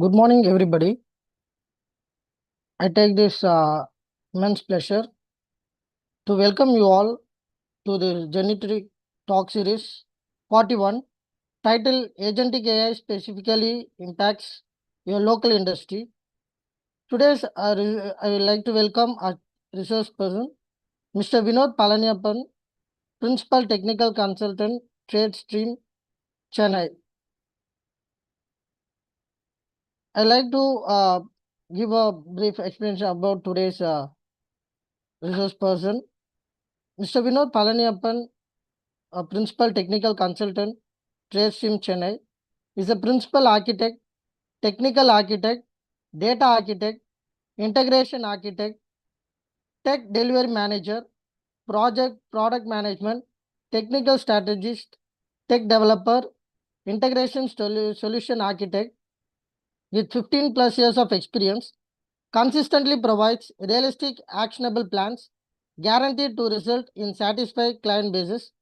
Good morning, everybody. I take this immense pleasure to welcome you all to the Genetic Talk Series 41, titled Agentic AI Specifically Impacts Your Local Industry. Today's I would like to welcome our resource person, Mr. Vinodh Palaniappan, Principal Technical Consultant, Traydstream, Chennai. I'd like to give a brief explanation about today's resource person. Mr. Vinodh Palaniappan, a principal technical consultant, Traydstream Chennai, is a principal architect, technical architect, data architect, integration architect, tech delivery manager, product management, technical strategist, tech developer, integration solution architect with 15 plus years of experience, consistently provides realistic, actionable plans guaranteed to result in satisfied client bases,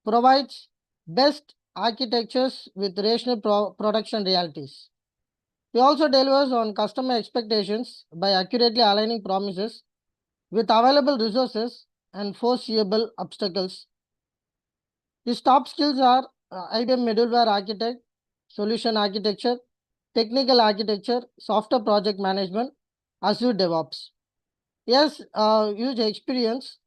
provides best architectures with rational production realities. He also delivers on customer expectations by accurately aligning promises with available resources and foreseeable obstacles. His top skills are IBM middleware architect, solution architecture, technical architecture, software project management, Azure DevOps. He has huge experience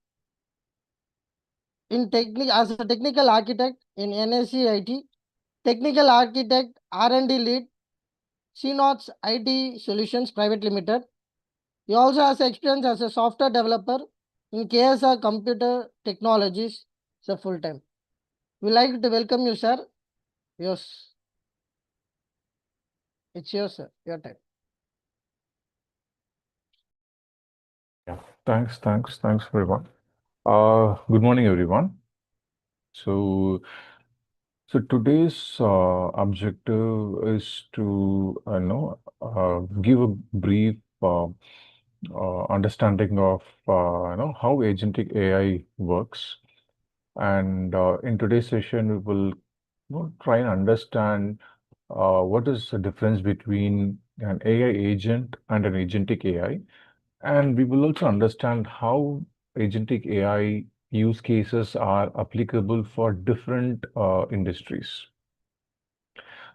in as a technical architect in NSC technical architect, R&D lead, CNOT's IT Solutions Private Limited. He also has experience as a software developer in KSR Computer Technologies. It's a full time. We like to welcome you, sir. Yes, it's yours, sir. Your time. Yeah, thanks, everyone. Good morning, everyone. So, today's objective is to, give a brief understanding of, how agentic AI works. And in today's session, we will, try and understand what is the difference between an AI agent and an agentic AI. And we will also understand how agentic AI use cases are applicable for different industries.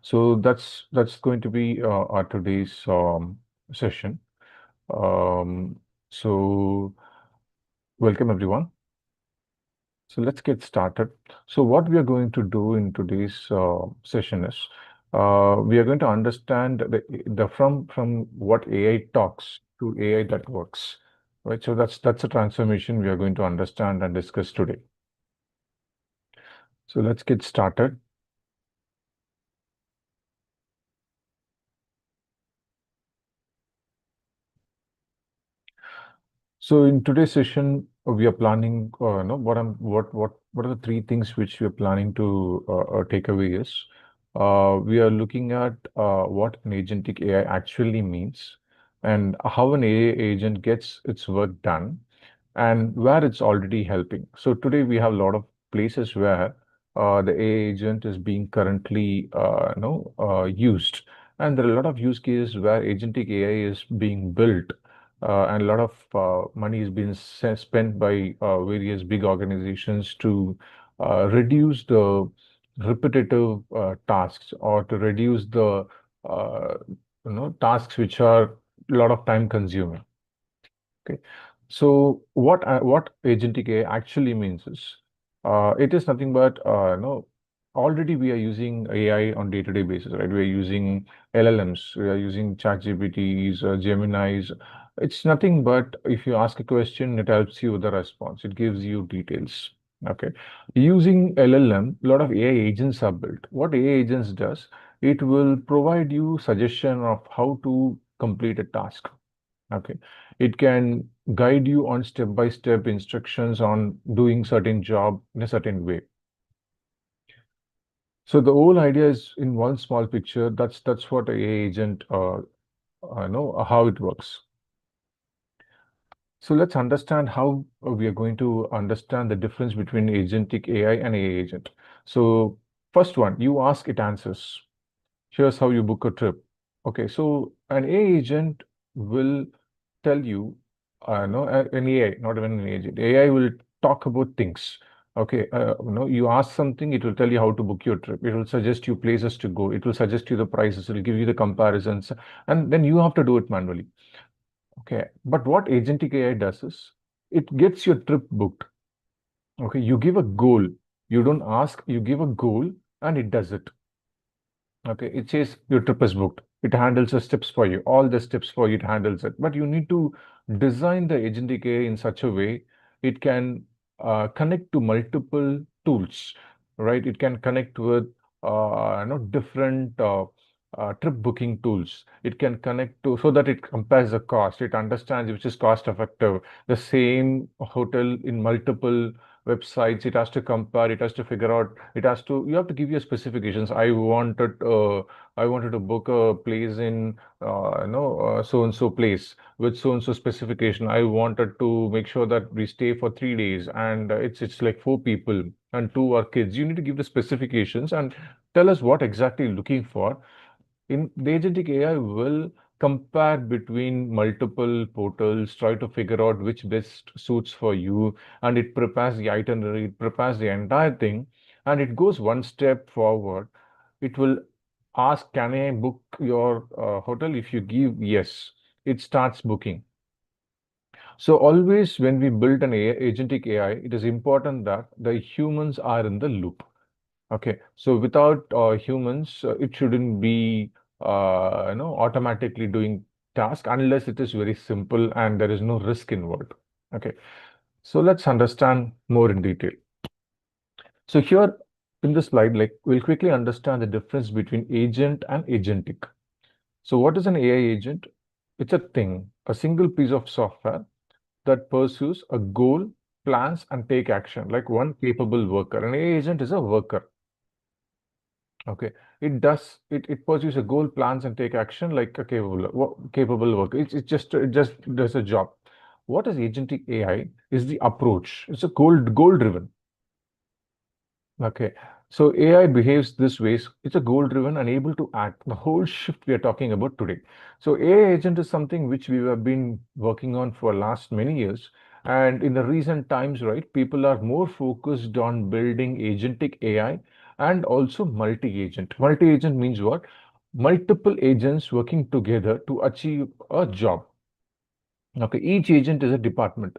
So that's going to be our today's session. Um, so welcome everyone. So let's get started. So what we are going to do in today's session is we are going to understand the from what AI talks to AI that works, right? So that's a transformation we are going to understand and discuss today. So let's get started. So in today's session, we are planning, what are the three things which we are planning to take away is, we are looking at what an agentic AI actually means and how an AI agent gets its work done and where it's already helping. So today we have a lot of places where the AI agent is being currently used, and there are a lot of use cases where agentic AI is being built, and a lot of money is being spent by various big organizations to reduce the repetitive tasks or to reduce the tasks which are a lot of time consuming. Okay, so what agentic AI actually means is, it is nothing but already we are using AI on day-to-day basis, right? We are using LLMs, we are using ChatGPTs, Geminis. It's nothing but if you ask a question, it helps you with the response. It gives you details. Okay, using LLM, a lot of AI agents are built. What AI agents does, it will provide you suggestion of how to complete a task. Okay, it can guide you on step-by-step instructions on doing certain job in a certain way. So the whole idea is in one small picture. That's what a AI agent know how it works. So let's understand how we are going to understand the difference between agentic AI and AI agent. So first one, you ask, it answers. Here's how you book a trip, Okay, so an AI agent will tell you, no, an AI, not even an agent. AI will talk about things. Okay, you ask something, it will tell you how to book your trip. It will suggest you places to go. It will suggest you the prices. It will give you the comparisons, and then you have to do it manually. Okay, but what agentic AI does is it gets your trip booked. Okay, you give a goal. You don't ask, you give a goal, and it does it. Okay, it says your trip is booked. It handles the steps for you, all the steps for you, it handles it. But you need to design the agentic AI in such a way it can connect to multiple tools, right? It can connect with different trip booking tools. It can connect to so that it compares the cost. It understands which is cost effective. The same hotel in multiple websites, it has to compare, it has to figure out, it has to, you have to give your specifications. I wanted to book a place in so and so place with so and so specification. I wanted to make sure that we stay for 3 days, and it's like 4 people and two are kids. You need to give the specifications and tell us what exactly you're looking for. In the agentic AI will compare between multiple portals, try to figure out which best suits for you, and it prepares the itinerary, it prepares the entire thing, and it goes one step forward. It will ask, "Can I book your hotel?" If you give yes, it starts booking. So always when we build an agentic AI, it is important that the humans are in the loop. Okay, so without humans, it shouldn't be automatically doing task unless it is very simple and there is no risk involved. Okay, so let's understand more in detail. So here in this slide, like we'll quickly understand the difference between agent and agentic. So what is an AI agent? It's a thing, a single piece of software that pursues a goal, plans, and take action, like one capable worker. An AI agent is a worker. Okay, it pursues a goal, plans, and take action like a capable worker. It just does a job. What is agentic AI? Is the approach. It's a goal driven. Okay, so AI behaves this ways. It's a goal driven and able to act. The whole shift we are talking about today. So AI agent is something which we have been working on for last many years. And in the recent times, right, people are more focused on building agentic AI and also multi-agent. Multi-agent means what? Multiple agents working together to achieve a job. Okay, each agent is a department.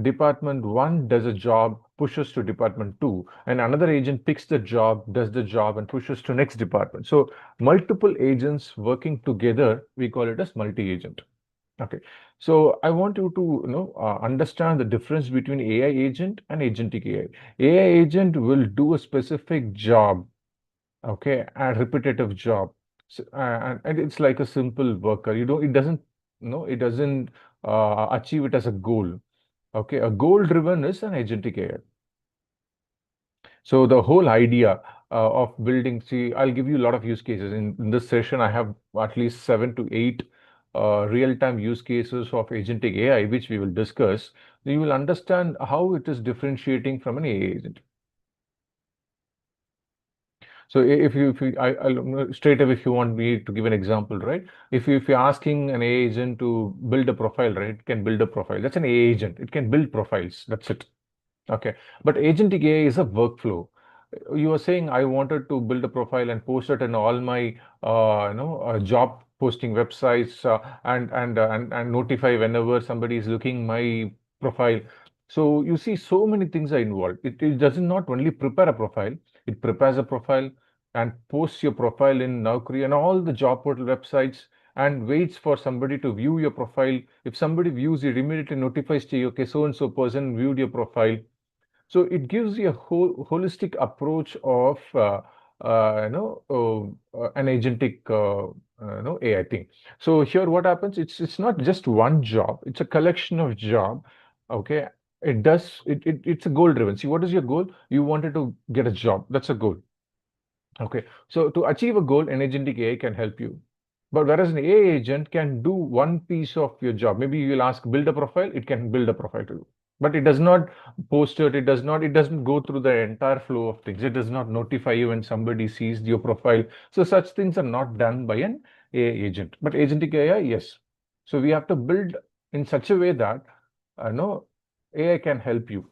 Department one does a job, pushes to department two, and another agent picks the job, does the job, and pushes to next department. So multiple agents working together, we call it as multi-agent. Okay, so I want you to understand the difference between AI agent and agentic AI. AI agent will do a specific job, okay, a repetitive job. So, and it's like a simple worker. It doesn't, it doesn't achieve it as a goal. Okay, a goal driven is an agentic AI. So the whole idea of building, see, I'll give you a lot of use cases. In this session, I have at least 7 to 8 real-time use cases of agentic AI, which we will discuss. You will understand how it is differentiating from an AI agent. So I'll straight away, if you want me to give an example, right? If you're asking an AI agent to build a profile, right? It can build a profile. That's an AI agent. It can build profiles. That's it. Okay. But agentic AI is a workflow. You were saying I wanted to build a profile and post it in all my job posting websites and notify whenever somebody is looking my profile. So you see, so many things are involved. It does not only prepare a profile, it prepares a profile and posts your profile in Naukri and all the job portal websites and waits for somebody to view your profile. If somebody views it, immediately notifies to you, okay, so and so person viewed your profile. So it gives you a whole holistic approach of an agentic AI thing. So here what happens? It's not just one job. It's a collection of job. Okay. It's a goal driven. See, what is your goal? You wanted to get a job. That's a goal. Okay. So to achieve a goal, an agentic AI can help you. But whereas an AI agent can do one piece of your job, maybe you'll ask build a profile, it can build a profile to you. But it does not post it, it doesn't go through the entire flow of things. It does not notify you when somebody sees your profile. So such things are not done by an AI agent. But agentic AI, yes. So we have to build in such a way that no AI can help you.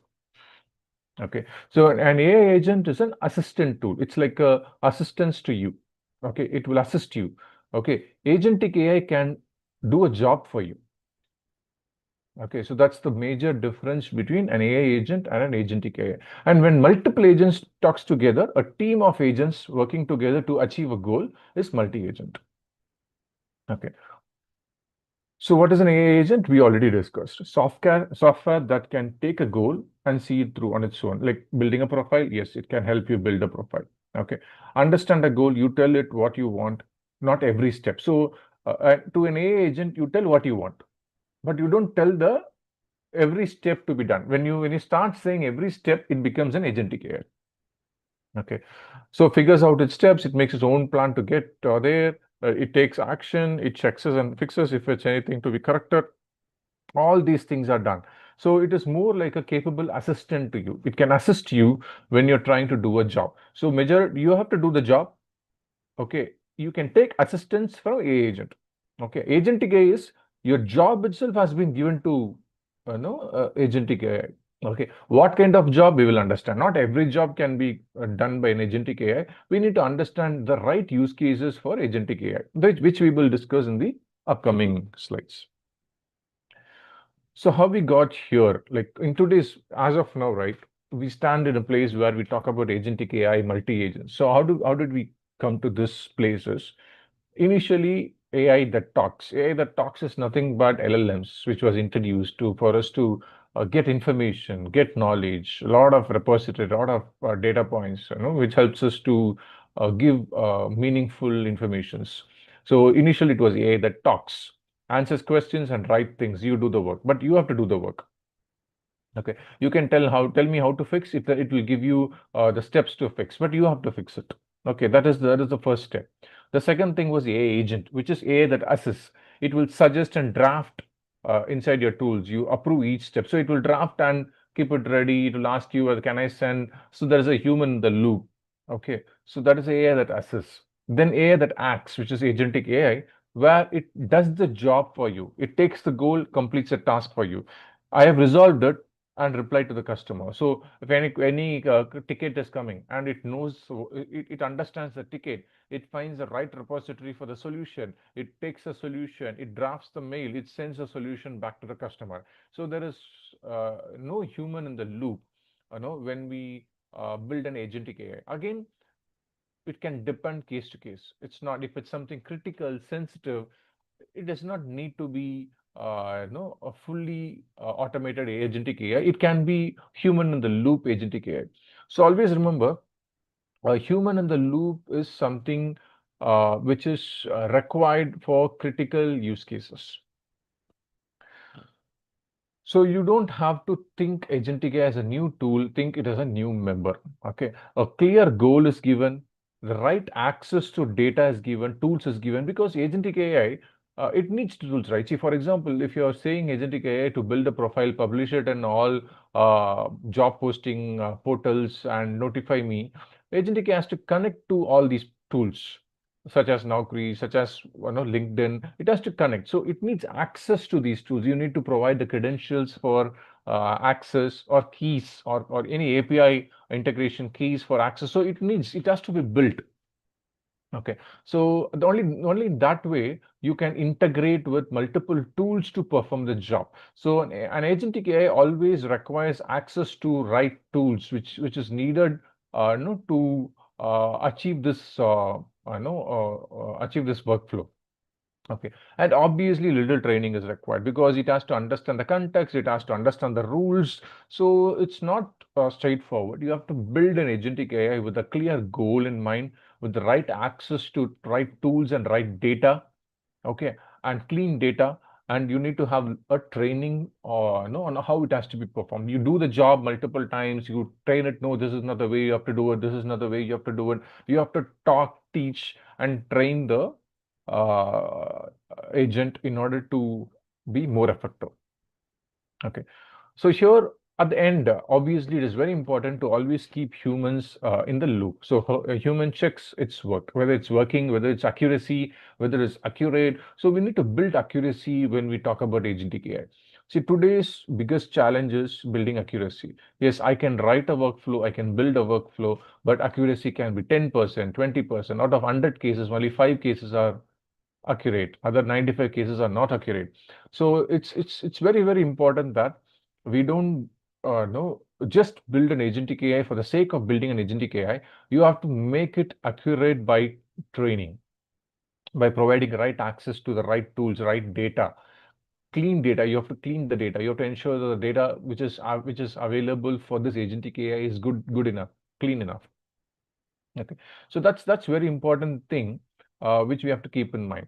Okay, so an AI agent is an assistant tool. It's like a assistance to you. Okay, it will assist you. Okay, agentic AI can do a job for you. Okay, so that's the major difference between an AI agent and an agentic AI. And when multiple agents talks together, a team of agents working together to achieve a goal is multi-agent. Okay. So what is an AI agent? We already discussed. Software that can take a goal and see it through on its own. Like building a profile, yes, it can help you build a profile. Okay. Understand a goal, you tell it what you want, not every step. So to an AI agent, you tell what you want, but you don't tell the every step to be done. When you start saying every step, it becomes an agentic AI. Okay, so figures out its steps, it makes its own plan to get there. It takes action, it checks and fixes if it's anything to be corrected. All these things are done. So it is more like a capable assistant to you. It can assist you when you're trying to do a job. So major, you have to do the job. Okay, you can take assistance from AI agent. Okay, agentic AI is your job itself has been given to agentic AI. Okay, what kind of job we will understand? Not every job can be done by an agentic AI. We need to understand the right use cases for agentic AI, which we will discuss in the upcoming slides. So how we got here, like in today's, as of now, right? We stand in a place where we talk about agentic AI, multi-agents. So how did we come to this places? Initially, AI that talks is nothing but LLMs, which was introduced to for us to get information, get knowledge, a lot of repository, a lot of data points, which helps us to give meaningful informations. So initially, it was AI that talks, answers questions, and write things. You do the work, but you have to do the work. Okay, you can tell me how to fix it. It will give you the steps to fix, but you have to fix it. Okay, that is the first step. The second thing was AI agent, which is AI that assists. It will suggest and draft inside your tools. You approve each step, so it will draft and keep it ready. It will ask you, can I send? So there is a human in the loop. Okay, so that is AI that assists. Then AI that acts, which is agentic AI, where it does the job for you. It takes the goal, completes a task for you. I have resolved it and reply to the customer. So if any ticket is coming and it knows, so it understands the ticket, it finds the right repository for the solution, it takes a solution, it drafts the mail, it sends a solution back to the customer. So there is no human in the loop, when we build an agentic AI. Again, it can depend case to case. It's not, if it's something critical, sensitive, it does not need to be a fully automated agentic AI. It can be human in the loop agentic AI. So always remember, a human in the loop is something which is required for critical use cases. So you don't have to think Agentic AI as a new tool, think it as a new member. Okay. A clear goal is given, the right access to data is given, tools is given, because Agentic AI, it needs tools, right? See, for example, if you're saying Agentic AI to build a profile, publish it in all job posting portals and notify me, Agentic AI has to connect to all these tools such as Naukri, such as LinkedIn. It has to connect. So it needs access to these tools. You need to provide the credentials for access or keys or any API integration keys for access. So it has to be built. Okay, so the only that way you can integrate with multiple tools to perform the job. So an agentic AI always requires access to right tools, which is needed, to achieve this, achieve this workflow. Okay, and obviously little training is required because it has to understand the context, it has to understand the rules. So it's not straightforward. You have to build an agentic AI with a clear goal in mind, with the right access to right tools and right data. Okay, and clean data. And you need to have a training or on how it has to be performed. You do the job multiple times, you train it. No, this is not the way you have to do it. This is not the way you have to do it. You have to talk, teach, and train the uh, agent in order to be more effective. Okay, so here at the end, obviously, it is very important to always keep humans in the loop. So a human checks its work, whether it's working, whether it's accuracy, whether it's accurate. So we need to build accuracy when we talk about agentic AI. See, today's biggest challenge is building accuracy. Yes, I can write a workflow, I can build a workflow, but accuracy can be 10%, 20%. Out of 100 cases, only 5 cases are accurate, other 95 cases are not accurate. So it's very, very important that we don't no just build an agentic AI for the sake of building an agentic AI. You have to make it accurate by training, by providing right access to the right tools, right data, clean data. You have to clean the data. You have to ensure that the data which is available for this agentic AI is good enough, clean enough. Okay, so that's very important thing which we have to keep in mind.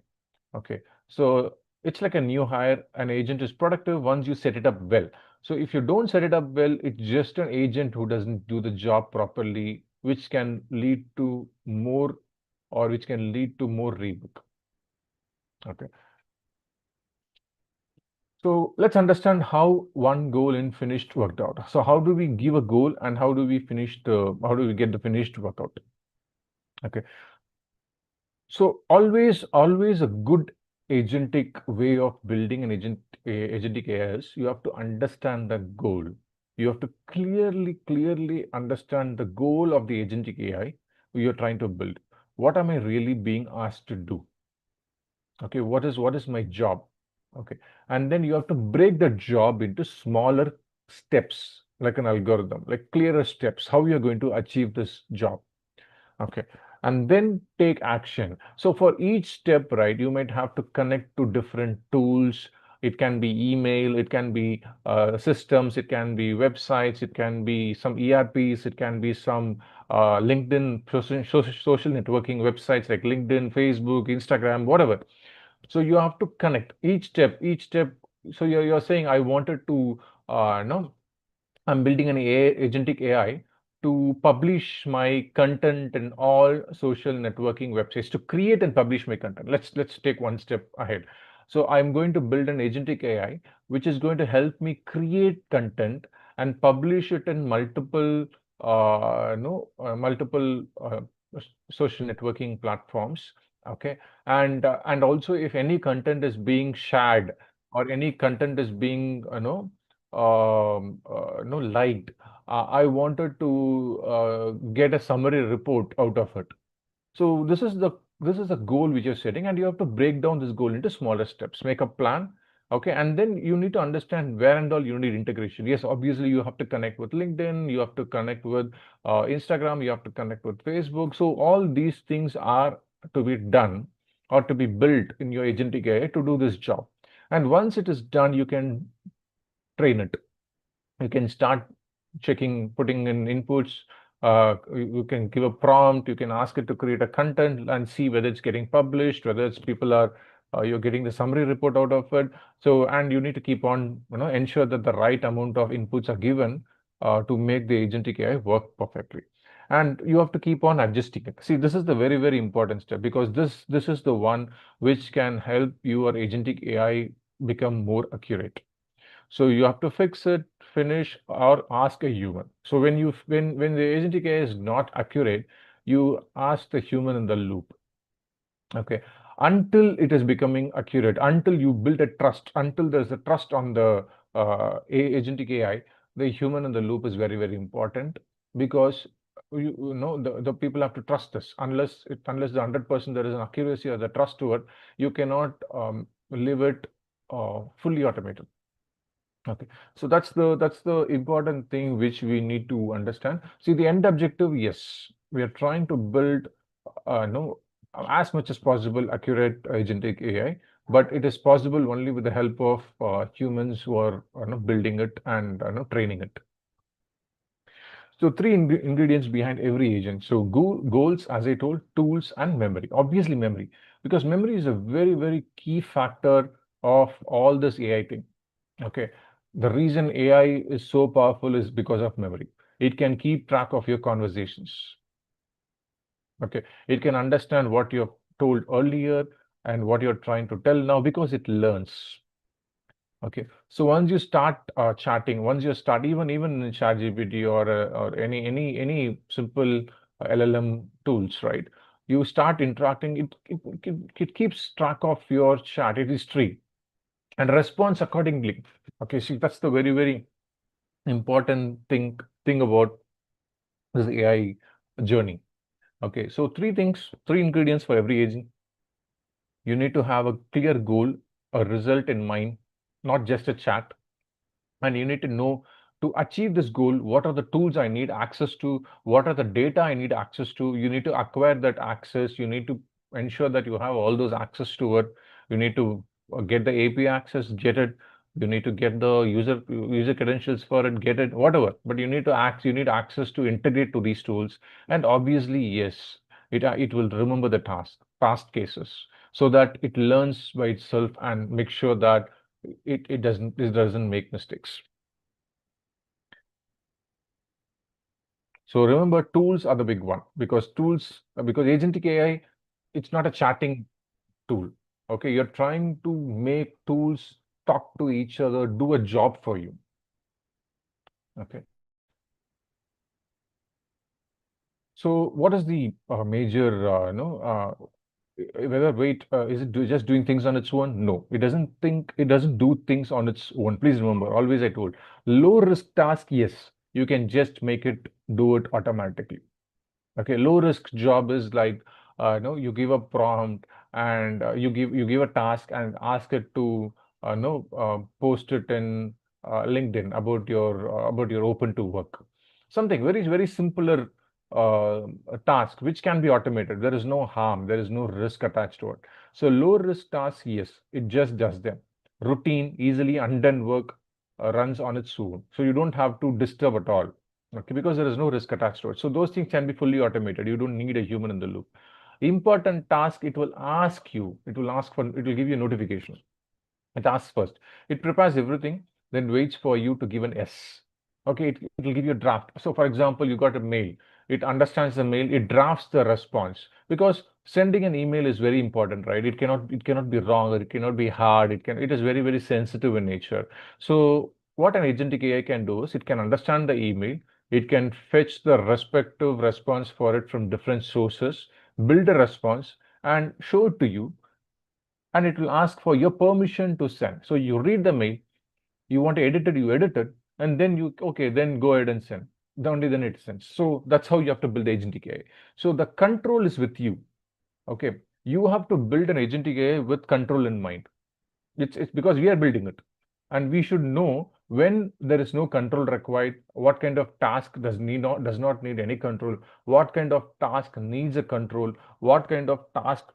Okay, so it's like a new hire. An agent is productive once you set it up well. So if you don't set it up well, it's just an agent who doesn't do the job properly, which can lead to more or which can lead to more rebook. Okay. So let's understand how one goal in finished worked out. So how do we give a goal and how do we get the finished workout? Okay. So always a good agentic way of building an agentic AI is you have to understand the goal. You have to clearly understand the goal of the agentic AI you're trying to build. What am I really being asked to do? Okay, what is my job? Okay, and then you have to break the job into smaller steps, like an algorithm, like clearer steps, how you're going to achieve this job. Okay. And then take action. So for each step, right, you might have to connect to different tools. It can be email, it can be systems, it can be websites, it can be some ERPs, it can be some LinkedIn, social networking websites like LinkedIn, Facebook, Instagram, whatever. So you have to connect each step. So you're saying, I wanted to, no, I'm building an agentic AI to publish my content in all social networking websites, to create and publish my content. Let's take one step ahead. So I'm going to build an agentic AI which is going to help me create content and publish it in multiple no multiple social networking platforms. Okay, and also if any content is being shared or any content is being no liked. I wanted to get a summary report out of it. So this is the goal which you're setting, and you have to break down this goal into smaller steps. Make a plan, okay, and then you need to understand where and all you need integration. Yes, obviously you have to connect with LinkedIn, you have to connect with Instagram, you have to connect with Facebook. So all these things are to be done or to be built in your agentic AI to do this job. And once it is done, you can train it. You can start checking, putting in inputs. You can give a prompt. You can ask it to create a content and see whether it's getting published, whether it's people are you're getting the summary report out of it. So, and you need to keep on, ensure that the right amount of inputs are given to make the agentic AI work perfectly. And you have to keep on adjusting it. See, this is the very, very important step, because this is the one which can help your agentic AI become more accurate. So you have to fix it, finish, or ask a human. So when the agentic AI is not accurate, you ask the human in the loop. Okay, until it is becoming accurate, until you build a trust, until there's a trust on the agentic AI, the human in the loop is very, very important, because you know the people have to trust this. Unless the 100% there is an accuracy or the trust to it, you cannot leave it fully automated. Okay, so that's the important thing which we need to understand. See, the end objective, yes, we are trying to build, no, as much as possible accurate agentic AI, but it is possible only with the help of humans who are building it and training it. So three ingredients behind every agent. So goals, as I told, tools, and memory. Obviously, memory, because memory is a very, very key factor of all this AI thing. Okay. The reason AI is so powerful is because of memory. It can keep track of your conversations. Okay. It can understand what you've told earlier and what you're trying to tell now, because it learns. Okay, so once you start chatting, once you start even in ChatGPT or any simple LLM tools, right? You start interacting. It keeps track of your chat history and responds accordingly. Okay, see, that's the very important thing about this AI journey. Okay, so three ingredients for every agent. You need to have a clear goal, a result in mind, not just a chat. And you need to know, to achieve this goal, what are the tools I need access to, what are the data I need access to. You need to acquire that access. You need to ensure that you have all those access to it. You need to get the API access, get it. You need to get the user credentials for it, get it, whatever. But you need access to integrate to these tools. And obviously, yes, it will remember the past cases, so that it learns by itself and make sure that it doesn't make mistakes. So remember, tools are the big one, because agentic AI, it's not a chatting tool. Okay, you're trying to make tools talk to each other, do a job for you. Okay. So what is the major, whether wait, is it just doing things on its own? No, it doesn't do things on its own. Please remember, always I told, low risk task, yes, you can just make it do it automatically. Okay, low risk job is like, you give a prompt, and you give a task and ask it to post it in LinkedIn about your open to work. Something very simpler task which can be automated. There is no harm, there is no risk attached to it. So low risk tasks, yes, it just does them. Routine, easily undone work runs on its own. So you don't have to disturb at all. Okay, because there is no risk attached to it. So those things can be fully automated. You don't need a human in the loop. Important task, it will give you a notification. It asks first. It prepares everything, then waits for you to give an S. Okay, it will give you a draft. So, for example, you got a mail. It understands the mail. It drafts the response, because sending an email is very important, right? It cannot be wrong, or it cannot be hard. It is very sensitive in nature. So, what an agentic AI can do is, it can understand the email. It can fetch the respective response for it from different sources, build a response, and show it to you, and it will ask for your permission to send. So you read the mail, you want to edit it, you edit it, and then then go ahead and send. Only then it sends. So that's how you have to build agentic AI. So the control is with you. Okay, you have to build an agentic AI with control in mind. It's because we are building it, and we should know when there is no control required, what kind of task does not need any control, what kind of task needs a control, what kind of task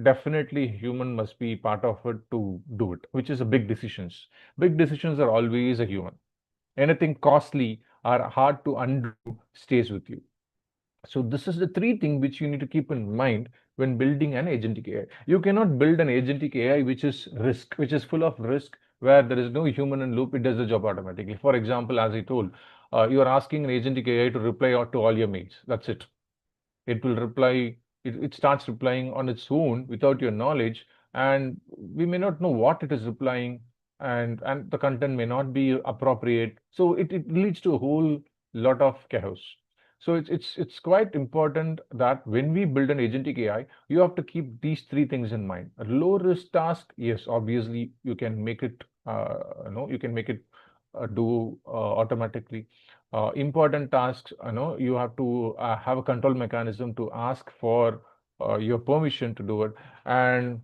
definitely human must be part of it to do it, which is a big decisions. Big decisions are always a human. Anything costly or hard to undo stays with you. So this is the three things which you need to keep in mind when building an agentic AI. You cannot build an agentic AI which is full of risk, where there is no human in loop. It does the job automatically. For example, as I told, you are asking an agentic AI to reply out to all your mails. That's it. It will reply. It starts replying on its own without your knowledge, and we may not know what it is replying, and the content may not be appropriate. So it leads to a whole lot of chaos. So it's quite important that when we build an agentic AI, you have to keep these three things in mind. A low risk task, yes, obviously you can make it. You can make it do automatically. Important tasks, you have to have a control mechanism to ask for your permission to do it. And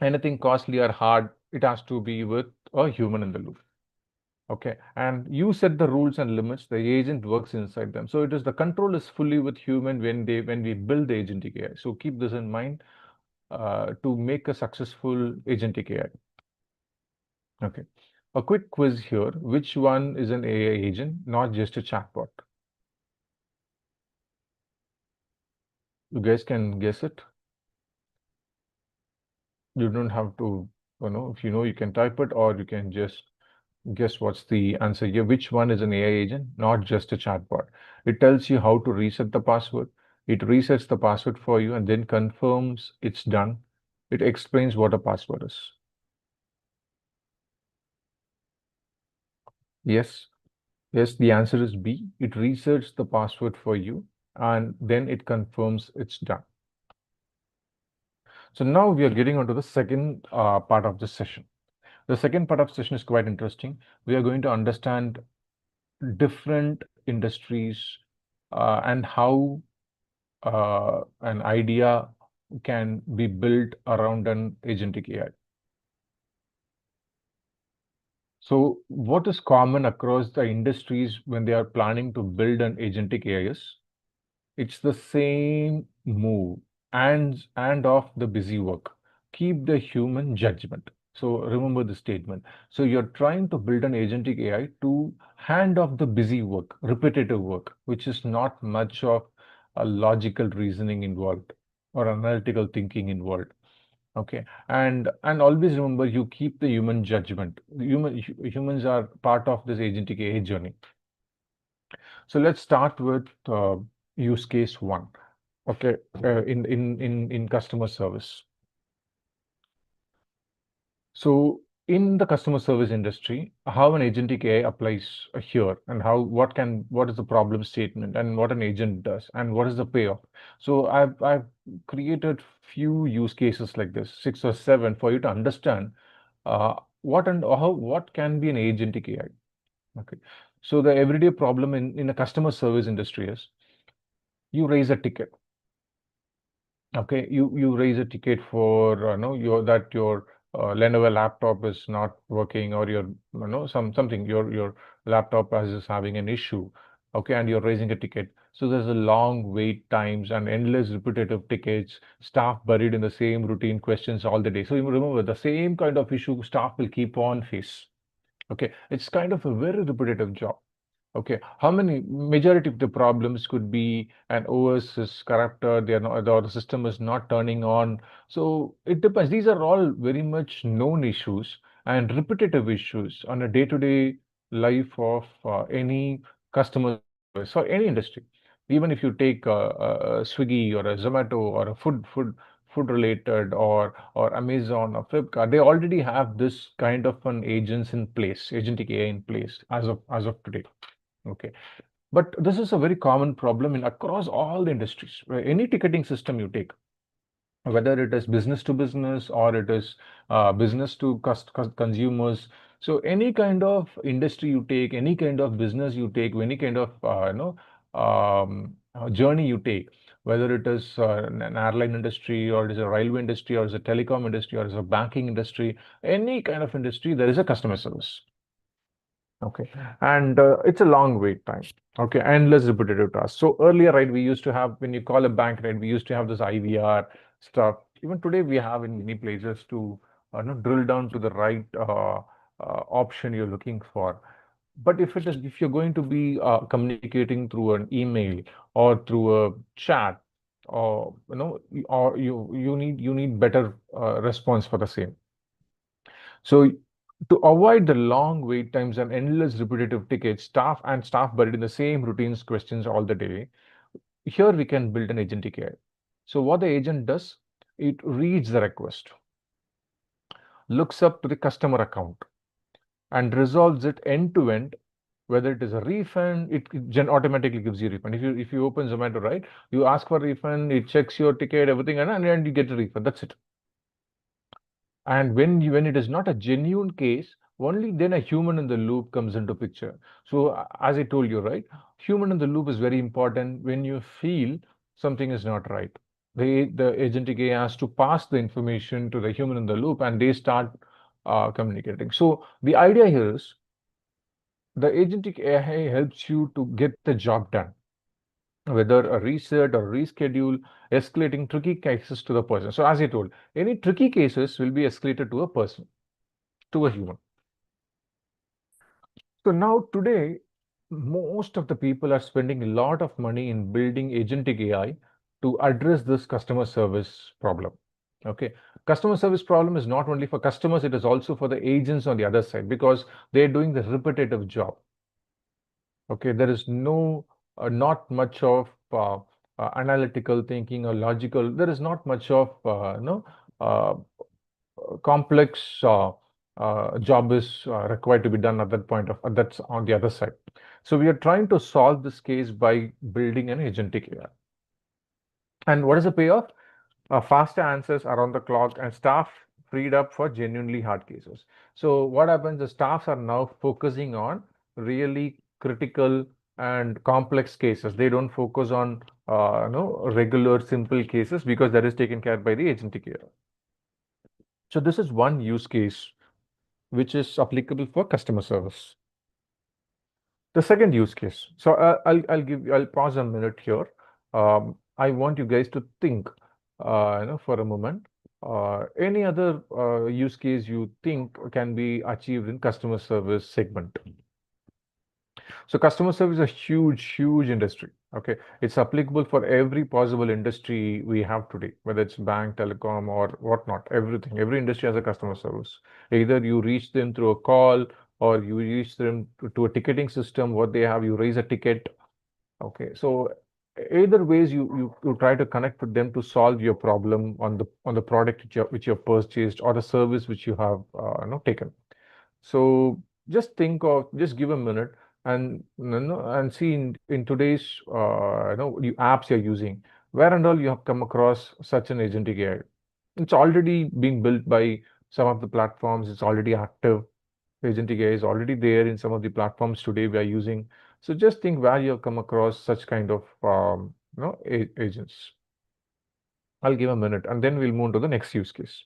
anything costly or hard, it has to be with a human in the loop. Okay, and you set the rules and limits, the agent works inside them. So the control is fully with human when we build the agentic AI. So keep this in mind to make a successful agentic AI. Okay, a quick quiz here. Which one is an AI agent, not just a chatbot? You guys can guess it. You don't have to, if you know, you can type it, or you can just guess what's the answer here. Which one is an AI agent, not just a chatbot? It tells you how to reset the password. It resets the password for you and then confirms it's done. It explains what a password is. Yes. Yes, the answer is B. It researches the password for you and then it confirms it's done. So now we are getting onto the second part of this session. The second part of session is quite interesting. We are going to understand different industries and how an idea can be built around an agentic AI. So, what is common across the industries when they are planning to build an agentic AI is it's the same move and of the busy work. Keep the human judgment. So remember the statement. So you're trying to build an agentic AI to hand off the busy work, repetitive work, which is not much of a logical reasoning involved or analytical thinking involved. Okay, and always remember you keep the human judgment. Humans are part of this agentic AI journey. So let's start with use case one. Okay, in customer service. So in the customer service industry, how an agentic AI applies here, and what is the problem statement, and what an agent does, and what is the payoff. So I've created few use cases like this, 6 or 7, for you to understand what can be an agentic AI. Okay, so the everyday problem in a customer service industry is you raise a ticket. Okay, you raise a ticket for no your Lenovo laptop is not working, or your something your laptop is having an issue. Okay, and you're raising a ticket. So there's a long wait times and endless repetitive tickets, staff buried in the same routine questions all the day. So you remember the same kind of issue staff will keep on face. Okay, it's kind of a very repetitive job. Okay, how many majority of the problems could be an OS is corrupted, they are not, or the system is not turning on. So it depends. These are all very much known issues and repetitive issues on a day-to-day life of any customer service or any industry. Even if you take Swiggy or a Zomato or a food related or Amazon or Flipkart, they already have this kind of an agents in place, agentic AI in place as of today. Okay, but this is a very common problem in across all the industries. Right? Any ticketing system you take, whether it is business to business or it is business to consumers. So any kind of industry you take, any kind of business you take, any kind of journey you take, whether it is an airline industry or it is a railway industry or it is a telecom industry or it is a banking industry, any kind of industry, there is a customer service. Okay, and it's a long wait time. Okay, endless repetitive tasks. So earlier, right, we used to have when you call a bank, right, we used to have this IVR stuff. Even today, we have in many places to drill down to the right option you're looking for. But if you're going to be communicating through an email or through a chat, or or you need better response for the same. So to avoid the long wait times and endless repetitive tickets, staff buried in the same routines questions all the day, here we can build an agentic AI. So what the agent does, it reads the request, looks up to the customer account, and resolves it end to end. Whether it is a refund, it automatically gives you refund. If you open Zomato, right, you ask for refund, it checks your ticket, everything, and you get a refund. That's it. And when it is not a genuine case, only then a human in the loop comes into picture. So as I told you, right, human in the loop is very important when you feel something is not right. The agentic AI has to pass the information to the human in the loop, and they start communicating. So the idea here is the agentic AI helps you to get the job done, whether a reset or reschedule, escalating tricky cases to the person. So as I told, any tricky cases will be escalated to a person, to a human. So now today, most of the people are spending a lot of money in building agentic AI to address this customer service problem. Okay, customer service problem is not only for customers, it is also for the agents on the other side because they're doing the repetitive job. Okay, there is not much of analytical thinking or logical. There is not much of uh, complex job is required to be done at that point of that's on the other side. So we are trying to solve this case by building an agentic AI. And what is the payoff? Faster answers around the clock and staff freed up for genuinely hard cases. So what happens? The staffs are now focusing on really critical and complex cases. They don't focus on regular simple cases because that is taken care by the agentic AI. So this is one use case which is applicable for customer service. The second use case. So I'll pause a minute here. I want you guys to think, for a moment. Any other use case you think can be achieved in customer service segment? So customer service is a huge, huge industry. Okay, it's applicable for every possible industry we have today, whether it's bank, telecom, or whatnot. Everything, every industry has a customer service. Either you reach them through a call, or you reach them to a ticketing system. What they have, you raise a ticket. Okay, so either ways, you try to connect with them to solve your problem on the product which you have purchased or the service which you have taken. So just give a minute and and see in today's you apps you're using, where and all you have come across such an agentic AI. It's already being built by some of the platforms. It's already active. Agentic AI is already there in some of the platforms today we are using. So just think where you have come across such kind of agents. I'll give a minute and then we'll move to the next use case.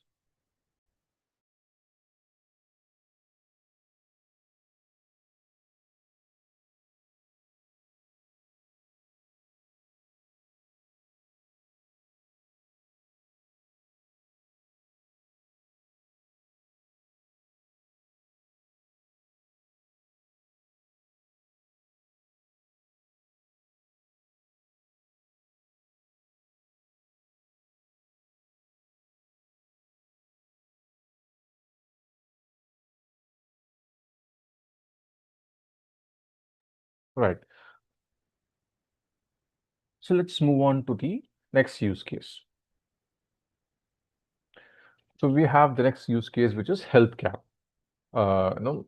Right. So let's move on to the next use case. So we have the next use case, which is healthcare. No,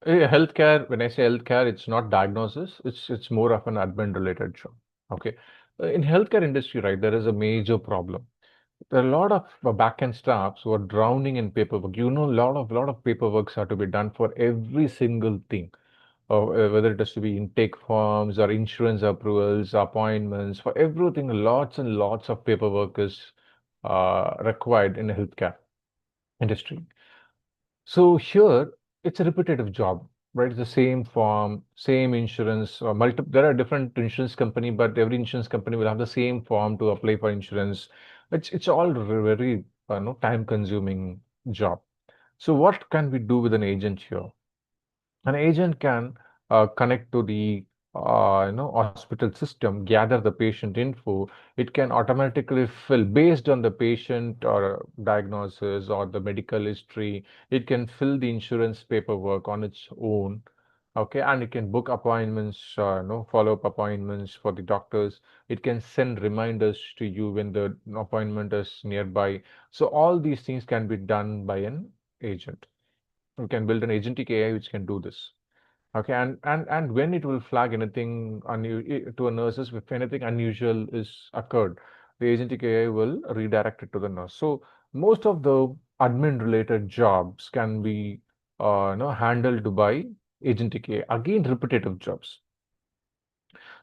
healthcare. When I say healthcare, it's not diagnosis. It's more of an admin related job. Okay, in healthcare industry, right, there is a major problem. There are a lot of back-end staffs who are drowning in paperwork. A lot of paperwork have to be done for every single thing, whether it has to be intake forms or insurance approvals, appointments, for everything. Lots and lots of paperwork is required in the healthcare industry. So here it's a repetitive job, right? It's the same form, same insurance, or there are different insurance company, but every insurance company will have the same form to apply for insurance. It's all very time consuming job. So what can we do with an agent here? An agent can connect to the hospital system, gather the patient info. It can automatically fill based on the patient or diagnosis or the medical history. It can fill the insurance paperwork on its own. Okay, and it can book appointments, follow-up appointments for the doctors. It can send reminders to you when the appointment is nearby. So all these things can be done by an agent. We can build an agentic AI which can do this. Okay, and when it will flag anything to a nurses, if anything unusual is occurred, the agentic AI will redirect it to the nurse. So most of the admin related jobs can be handled by agentic AI. Again, repetitive jobs.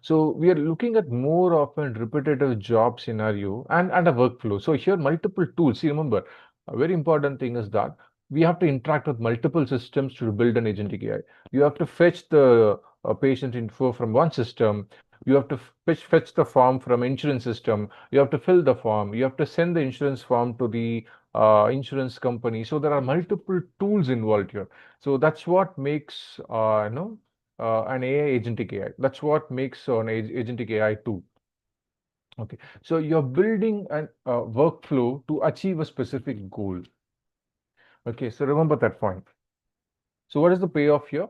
So we are looking at more often repetitive job scenario and a workflow. So here multiple tools. See, remember, a very important thing is that we have to interact with multiple systems to build an agentic AI. You have to fetch the patient info from one system. You have to fetch the form from insurance system. You have to fill the form. You have to send the insurance form to the insurance company. So there are multiple tools involved here. So that's what makes an AI agentic AI. That's what makes an agentic AI tool. Okay, so you're building a workflow to achieve a specific goal. Okay, so remember that point. So what is the payoff here?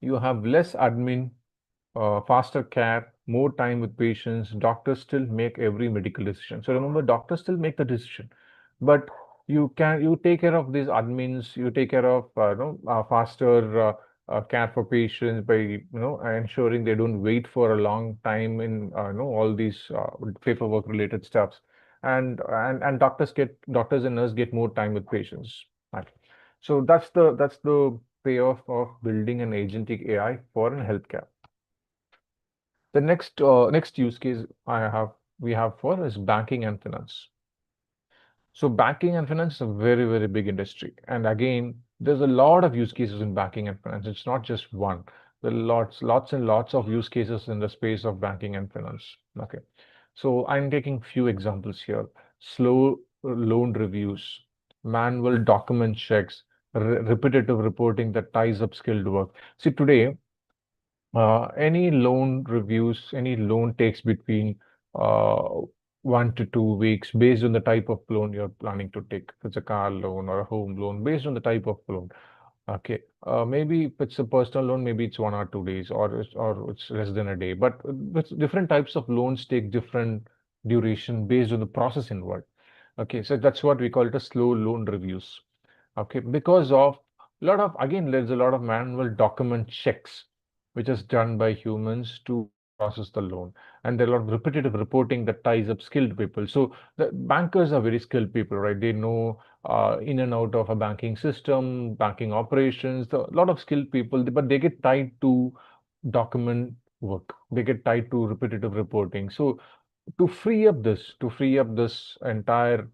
You have less admin, faster care, more time with patients. Doctors still make every medical decision. So remember, doctors still make the decision, but you take care of these admins, you take care of faster care for patients by ensuring they don't wait for a long time in all these paperwork related stuffs, and doctors and nurses get more time with patients. Right. So that's the payoff of building an agentic AI for an healthcare. The next use case we have for is banking and finance. So banking and finance is a very, very big industry. And again, there's a lot of use cases in banking and finance. It's not just one. There are lots and lots of use cases in the space of banking and finance. Okay. So I'm taking few examples here. Slow loan reviews, manual document checks, repetitive reporting that ties up skilled work. See, today, any loan reviews, any loan takes between uh, 1 to 2 weeks based on the type of loan you're planning to take. If it's a car loan or a home loan, based on the type of loan. Okay. Maybe if it's a personal loan, maybe it's 1 or 2 days, or it's less than a day. But different types of loans take different duration based on the process involved. Okay, so that's what we call it a slow loan reviews. Okay, because of a lot of, again, there's a lot of manual document checks which is done by humans to process the loan, and there are a lot of repetitive reporting that ties up skilled people. So the bankers are very skilled people, right? They know in and out of a banking system, banking operations, a lot of skilled people, but they get tied to document work. They get tied to repetitive reporting. So to free up this entire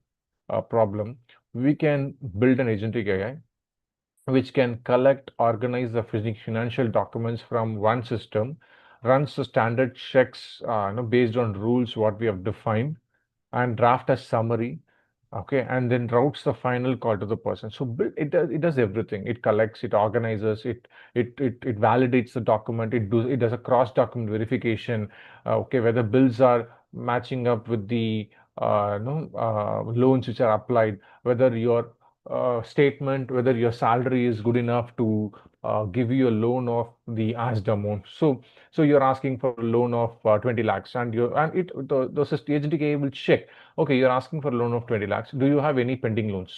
problem, we can build an agentic AI which can collect, organize the financial documents from one system, runs the standard checks based on rules what we have defined, and draft a summary. Okay, and then routes the final call to the person. So it does everything. It collects, it organizes, it validates the document. It does a cross document verification. Okay, whether bills are matching up with the loans which are applied, whether your statement, whether your salary is good enough to give you a loan of the asked amount. So you're asking for a loan of 20 lakhs, and the system agent will check. Okay, you're asking for a loan of 20 lakhs. Do you have any pending loans?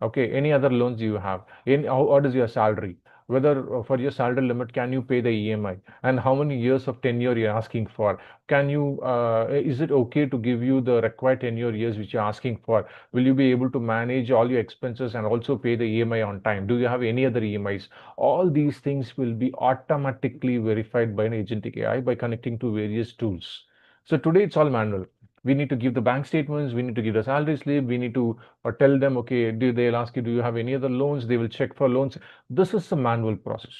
Okay, any other loans you have? What is your salary? Whether for your salary limit, can you pay the EMI? And how many years of tenure you're asking for? Is it okay to give you the required tenure years which you're asking for? Will you be able to manage all your expenses and also pay the EMI on time? Do you have any other EMIs? All these things will be automatically verified by an agentic AI by connecting to various tools. So today it's all manual. We need to give the bank statements, we need to give the salary slip, we need to or tell them, okay, they'll ask you, do you have any other loans? They will check for loans. This is a manual process.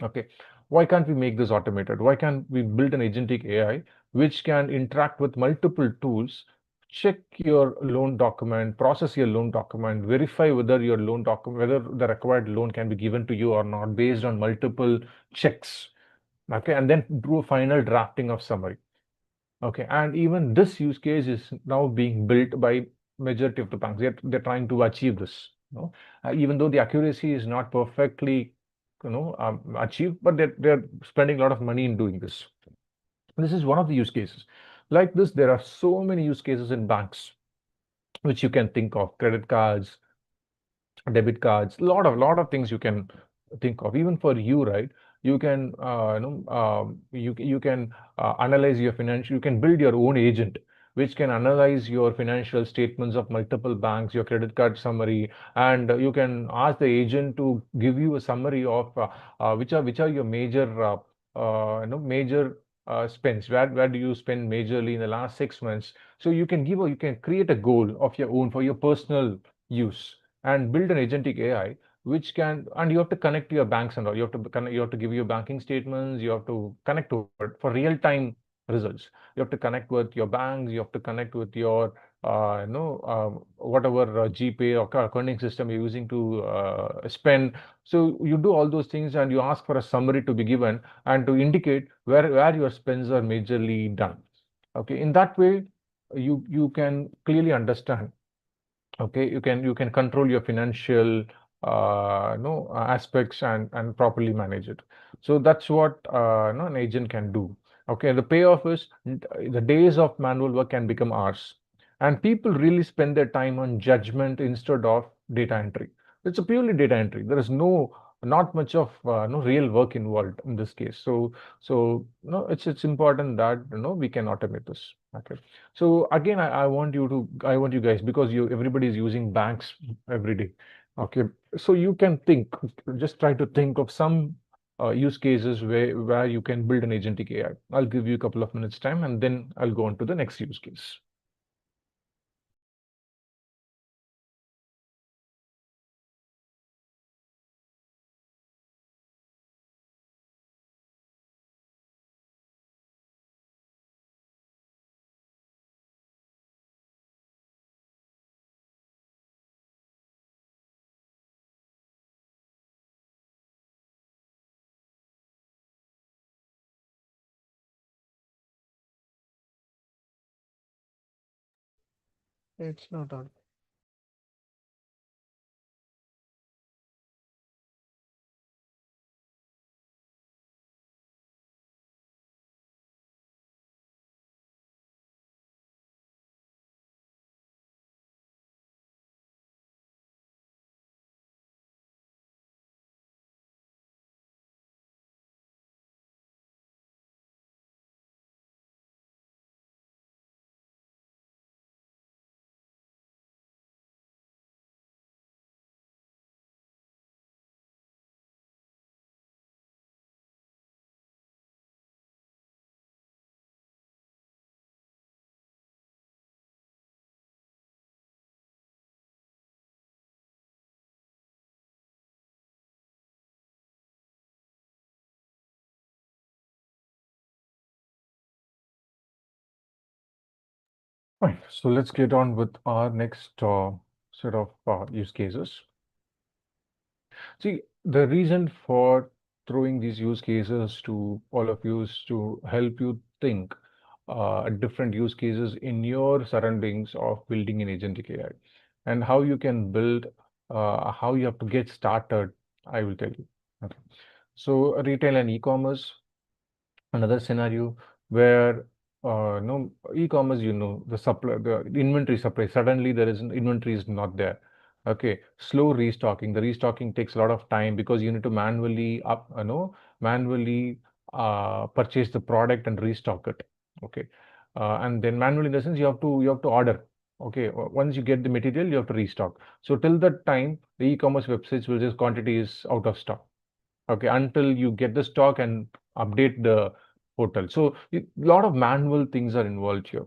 Okay, why can't we make this automated? Why can't we build an agentic AI which can interact with multiple tools, check your loan document, process your loan document, verify whether your loan document, whether the required loan can be given to you or not based on multiple checks. Okay, and then do a final drafting of summary. Okay, and even this use case is now being built by majority of the banks. They're trying to achieve this. Even though the accuracy is not perfectly, achieved, but they're spending a lot of money in doing this. This is one of the use cases. Like this, there are so many use cases in banks which you can think of: credit cards, debit cards, lot of things you can think of. Even for you, right? You can you can analyze your financial. You can build your own agent which can analyze your financial statements of multiple banks, your credit card summary, and you can ask the agent to give you a summary of which are your major major spends. Where do you spend majorly in the last 6 months? So you can create a goal of your own for your personal use and build an agentic AI which can, and you have to connect to your banks and all. You have to give your banking statements. You have to connect to it for real time results. You have to connect with your banks. You have to connect with your whatever GPay or accounting system you're using to spend. So you do all those things and you ask for a summary to be given and to indicate where your spends are majorly done. Okay, in that way, you can clearly understand. Okay, you can control your financial aspects and properly manage it. So that's what an agent can do. Okay, the payoff is the days of manual work can become hours. And people really spend their time on judgment instead of data entry. It's a purely data entry. There is not much of no real work involved in this case. So no, it's important that we can automate this. Okay. So again, I want you guys, because everybody is using banks every day. Okay. So you can just try to think of some use cases where you can build an agentic AI. I'll give you a couple of minutes time, and then I'll go on to the next use case. It's not on. Right. So let's get on with our next set of use cases. See, the reason for throwing these use cases to all of you is to help you think different use cases in your surroundings of building an agentic AI, and how you can build, how you have to get started. I will tell you. Okay. So retail and e-commerce, another scenario where no e-commerce, the inventory supply, suddenly there is inventory is not there. Okay, slow restocking. The restocking takes a lot of time because you need to manually purchase the product and restock it. Okay. And then manually, in the sense, you have to order. Okay, once you get the material, you have to restock. So till that time, the e-commerce websites will just quantity is out of stock. Okay, until you get the stock and update the portal. So a lot of manual things are involved here.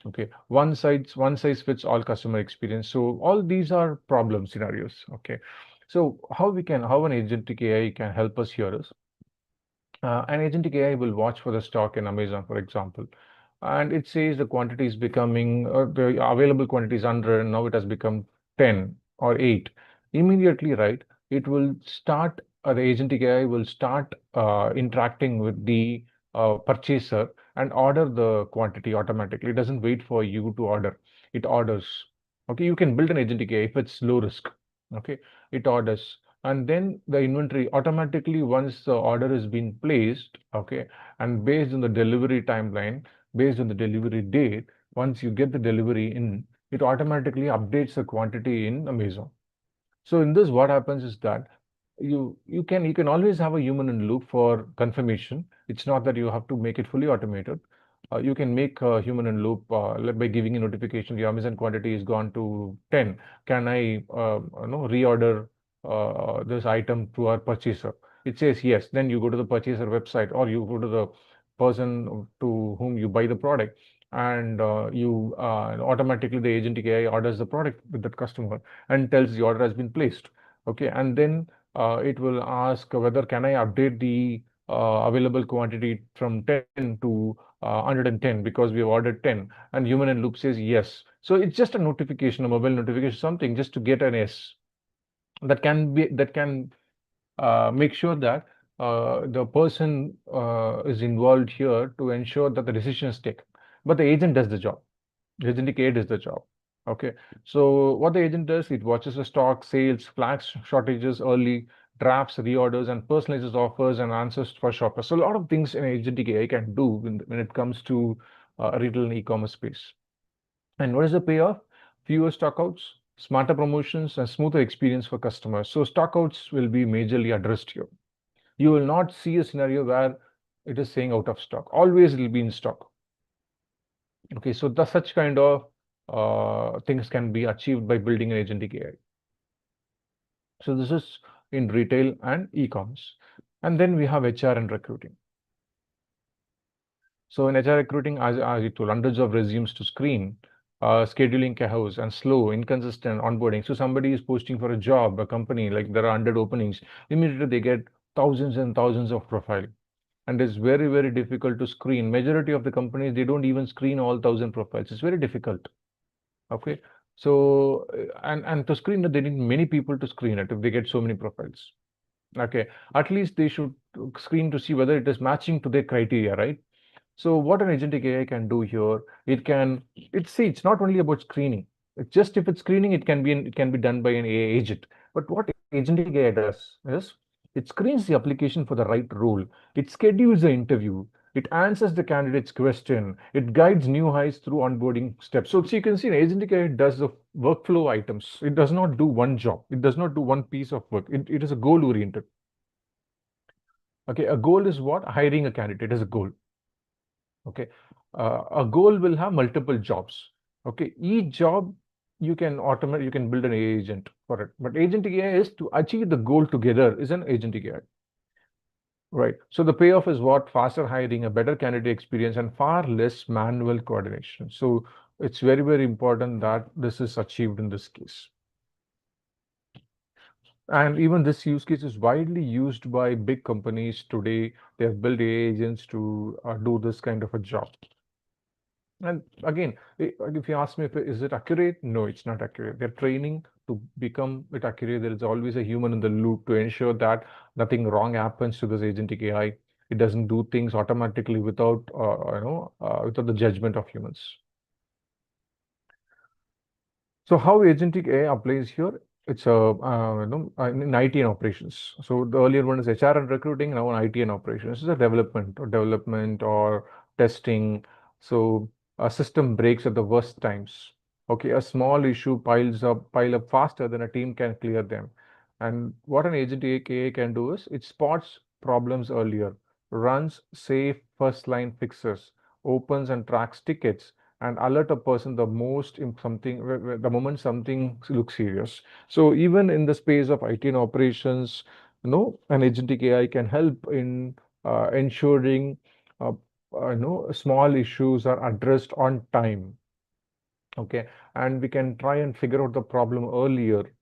Okay, one size fits all customer experience. So all these are problem scenarios. Okay, so how an agentic AI can help us here is, an agentic AI will watch for the stock in Amazon, for example, and it says the quantity is becoming, the available quantity is 100, and now it has become 10 or 8. Immediately, right, it will start, the agentic AI will start interacting with the purchaser and order the quantity automatically. It doesn't wait for you to order, it orders. Okay, you can build an agentic AI if it's low risk. Okay, it orders, and then the inventory automatically, once the order has been placed, okay, and based on the delivery timeline, based on the delivery date, once you get the delivery in, it automatically updates the quantity in Amazon. So in this, what happens is that you can always have a human in loop for confirmation. It's not that you have to make it fully automated. You can make a human in loop by giving a notification. The Amazon quantity is gone to 10. Can I reorder this item to our purchaser? It says yes. Then you go to the purchaser website, or you go to the person to whom you buy the product, and you automatically, the agentic AI orders the product with that customer and tells the order has been placed. Okay, and then it will ask whether can I update the available quantity from 10 to 110, because we have ordered 10, and human in loop says yes. So it's just a notification, a mobile notification, something just to get an yes. That can make sure that the person is involved here to ensure that the decision is taken. But the agent does the job. The agentic aid is the job. Okay. So what the agent does, it watches the stock, sales, flags shortages early, drafts, reorders, and personalizes offers and answers for shoppers. So a lot of things an agentic AI can do when it comes to retail and e-commerce space. And what is the payoff? Fewer stockouts, smarter promotions, and smoother experience for customers. So stockouts will be majorly addressed here. You will not see a scenario where it is saying out of stock. Always it will be in stock. Okay, so the such kind of things can be achieved by building an agentic AI. So this is in retail and e-commerce. And then we have HR and recruiting. So in HR recruiting, as I told, hundreds of resumes to screen, scheduling chaos and slow, inconsistent onboarding. So somebody is posting for a job, a company, like there are 100 openings, immediately they get thousands and thousands of profile. And it's very, very difficult to screen. Majority of the companies, they don't even screen all 1,000 profiles. It's very difficult. Okay. So, and to screen it, they need many people to screen it if they get so many profiles. Okay. At least they should screen to see whether it is matching to their criteria, right? So what an agentic AI can do here, it's not only about screening. It's just if it's screening, it can be done by an AI agent. But what agentic AI does is it screens the application for the right role. It schedules the interview. It answers the candidate's question. It guides new hires through onboarding steps. So you can see an agentic AI does the workflow items. It does not do one job. It does not do one piece of work. It is a goal oriented. Okay, a goal is what? Hiring a candidate is a goal. Okay, a goal will have multiple jobs. Okay, each job you can build an AI agent for it. But agentic AI is to achieve the goal together is an agentic AI. Right. So the payoff is what? Faster hiring, a better candidate experience, and far less manual coordination. So it's very, very important that this is achieved in this case. And even this use case is widely used by big companies today. They have built AI agents to do this kind of a job. And again, if you ask me if is it accurate, no, it's not accurate. They're training to become it accurate. There is always a human in the loop to ensure that nothing wrong happens to this agentic AI. It doesn't do things automatically without, without the judgment of humans. So how agentic AI applies here? It's in IT and operations. So the earlier one is HR and recruiting. Now on IT and operations is a development or testing. So a system breaks at the worst times. Okay, a small issue pile up faster than a team can clear them. And what an agentic AI can do is it spots problems earlier, runs safe first line fixes, opens and tracks tickets and alert a person the most in something the moment something looks serious. So even in the space of IT and operations, an agentic AI can help in ensuring uh, small issues are addressed on time. Okay, and we can try and figure out the problem earlier.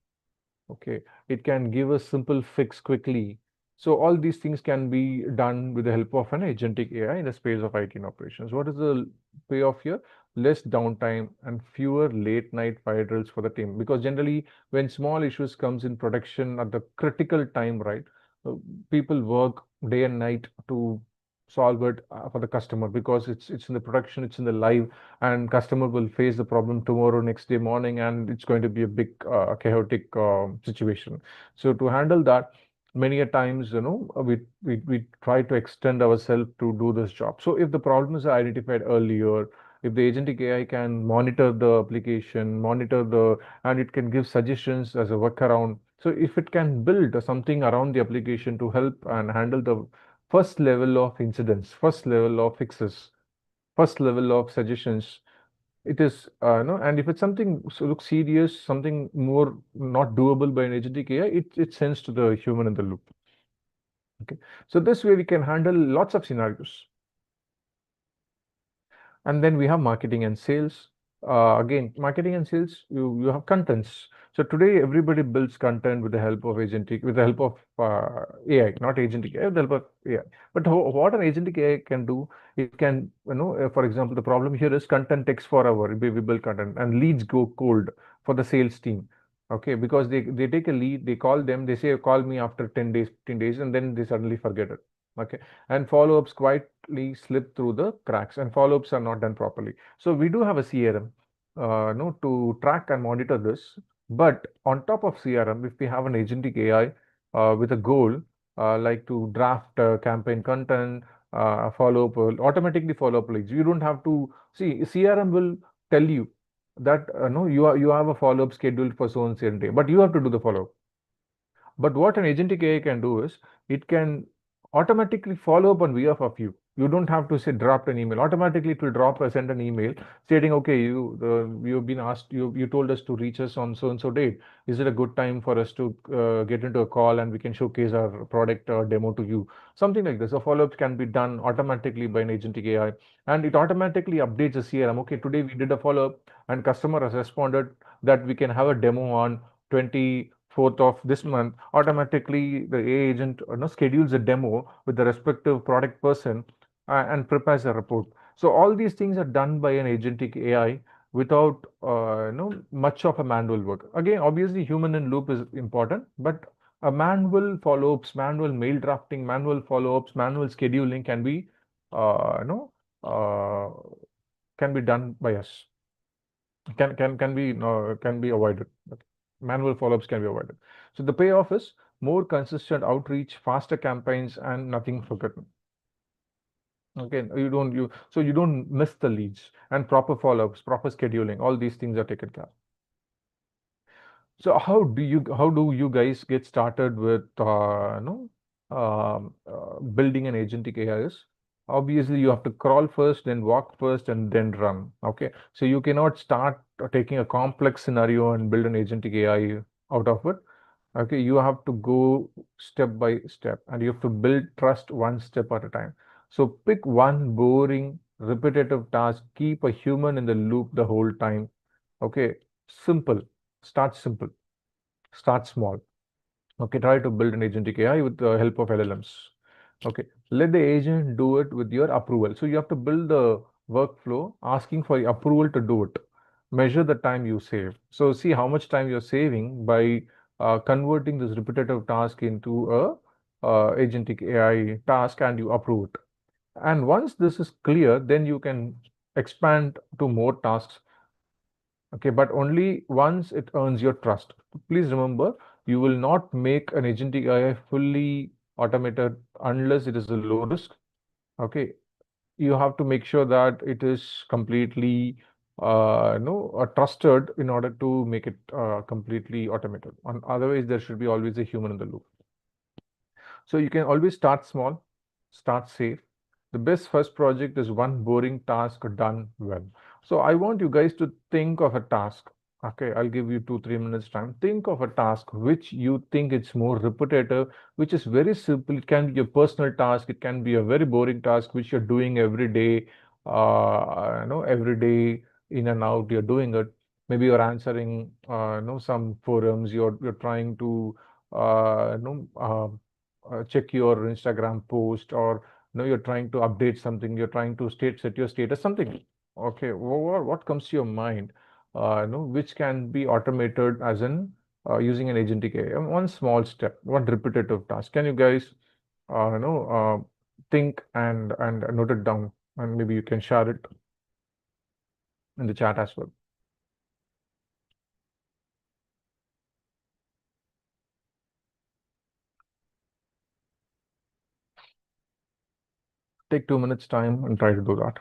Okay, it can give a simple fix quickly. So all these things can be done with the help of an agentic AI in the space of IT and operations. What is the payoff here? Less downtime and fewer late night fire drills for the team. Because generally, when small issues comes in production at the critical time, right, uh, people work day and night to solve it for the customer because it's in the production, it's in the live, and customer will face the problem tomorrow, next day morning, and it's going to be a big chaotic situation. So to handle that, many a times, we try to extend ourselves to do this job. So if the problems are identified earlier, if the agentic AI can monitor the application, and it can give suggestions as a workaround. So if it can build something around the application to help and handle the first level of incidents, first level of fixes, first level of suggestions, it is no, and if it's something looks serious, something more not doable by an agentic AI, it sends to the human in the loop. Okay, so this way we can handle lots of scenarios. And then we have marketing and sales. Again, marketing and sales, you have contents. So today everybody builds content with the help of agentic, with the help of AI, not agentic AI, with the help of AI. But what an agentic AI can do, it can, for example, the problem here is content takes forever. We build content and leads go cold for the sales team. Okay, because they take a lead, they call them, they say, call me after 10 days, 15 days, and then they suddenly forget it. Okay, and follow-ups quietly slip through the cracks, and follow-ups are not done properly. So we do have a CRM, no, to track and monitor this. But on top of CRM, if we have an agentic AI with a goal, like to draft campaign content, follow up, automatically follow up leads. You don't have to see CRM will tell you. that no, you have a follow-up scheduled for so and so day, but you have to do the follow-up. But what an agentic AI can do is it can automatically follow up on behalf of you. You don't have to say drop an email. Automatically, it will drop or send an email stating, okay, you've been asked, you told us to reach us on so and so date. Is it a good time for us to get into a call and we can showcase our product demo to you? Something like this. A follow-up can be done automatically by an agentic AI, and it automatically updates the CRM. Okay, today we did a follow-up, and customer has responded that we can have a demo on 24th of this month. Automatically the AI agent schedules a demo with the respective product person and prepares a report. So all these things are done by an agentic AI without much of a manual work. Again, obviously human in loop is important, but a manual follow-ups, manual mail drafting, manual follow-ups, manual scheduling can be uh, you know uh, can be done by us, can be avoided. Okay. Manual follow-ups can be avoided. So the payoff is more consistent outreach, faster campaigns, and nothing forgotten. Okay, you don't miss the leads, and proper follow-ups, proper scheduling, all these things are taken care of. So how do you guys get started with building an agentic AIs? Obviously, you have to crawl first, then walk first, and then run. Okay, so you cannot start taking a complex scenario and build an agentic AI out of it. Okay, you have to go step by step, and you have to build trust one step at a time. So pick one boring, repetitive task, keep a human in the loop the whole time. Okay, simple. Start simple. Start small. Okay, try to build an agentic AI with the help of LLMs. Okay, let the agent do it with your approval. So you have to build the workflow asking for your approval to do it. Measure the time you save. So see how much time you're saving by converting this repetitive task into a agentic AI task, and you approve it. And once this is clear, then you can expand to more tasks. Okay, but only once it earns your trust. Please remember, you will not make an agentic AI fully automated unless it is a low risk. Okay, you have to make sure that it is completely trusted in order to make it completely automated. Otherwise, there should be always a human in the loop. So you can always start small, start safe. The best first project is one boring task done well. So I want you guys to think of a task. Okay, I'll give you 2-3 minutes time. Think of a task which you think it's more repetitive, which is very simple. It can be a personal task. It can be a very boring task which you're doing every day. Every day in and out, you're doing it. Maybe you're answering, some forums. You're trying to, uh, you know, uh, check your Instagram post, or you're trying to update something, you're trying to set your status, something. Okay, what comes to your mind, which can be automated as in using an agentic AI? One small step, one repetitive task. Can you guys, think and note it down, and maybe you can share it in the chat as well. Take 2 minutes time and try to do that.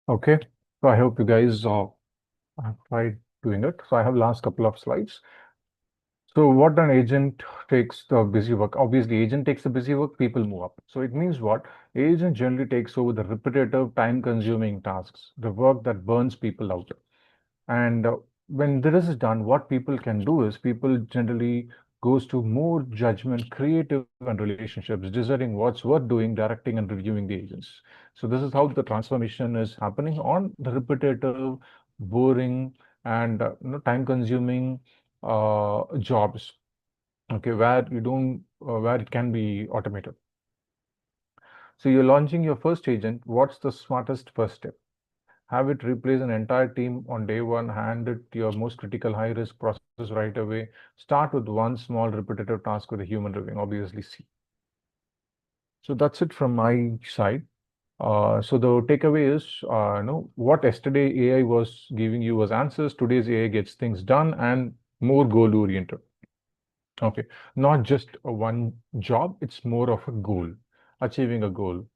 Okay, so I hope you guys have tried doing it. So I have last couple of slides. So what an agent takes the busy work. Obviously, agent takes the busy work, people move up. So it means what? Agent generally takes over the repetitive, time-consuming tasks, the work that burns people out. And when this is done, what people can do is people generally goes to more judgment, creative and relationships, deciding what's worth doing, directing and reviewing the agents. So this is how the transformation is happening on the repetitive, boring and time-consuming jobs. Okay, where you don't, where it can be automated. So you're launching your first agent. What's the smartest first step? Have it replace an entire team on day one, hand it your most critical high risk process right away. Start with one small repetitive task with a human reviewing, obviously C. So that's it from my side. So the takeaway is, what yesterday AI was giving you as answers, today's AI gets things done and more goal oriented. Okay, not just a one job, it's more of a goal, achieving a goal.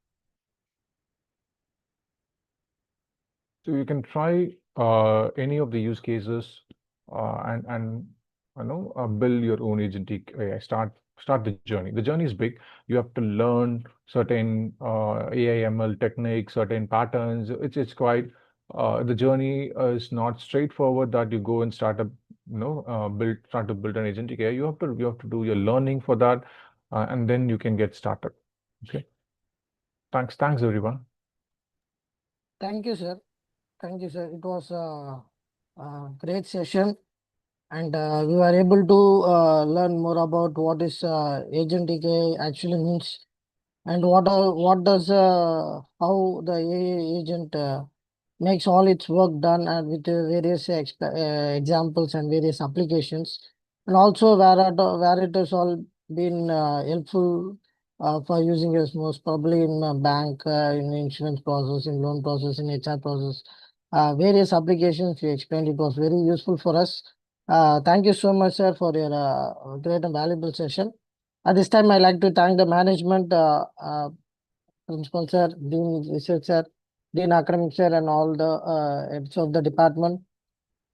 So you can try any of the use cases and build your own agentic AI. Start the journey. The journey is big. You have to learn certain AI ML techniques, certain patterns. It's quite the journey is not straightforward that you go and build start to build an agentic AI. You have to do your learning for that, and then you can get started. Okay. Thanks everyone. Thank you, sir. Thank you, sir. It was a great session, and we were able to learn more about what is agentic AI actually means, and what does how the AI agent makes all its work done and with various examples and various applications, and also where it has all been helpful for using us most probably in bank, in insurance process, in loan process, in HR process, various applications you explained. It was very useful for us. Thank you so much, sir, for your great and valuable session. At this time, I'd like to thank the management, Principal Sir, Dean Research Sir, Dean Academic Sir, and all the heads of the department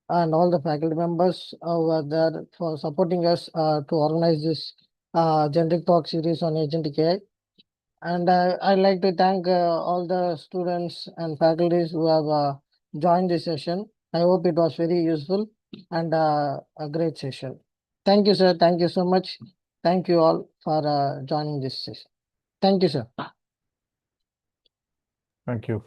and all the faculty members who are there for supporting us to organize this generic talk series on agentic AI. And I'd like to thank all the students and faculties who have joined this session. I hope it was very useful and a great session. Thank you, sir. Thank you so much. Thank you all for joining this session. Thank you, sir. Thank you.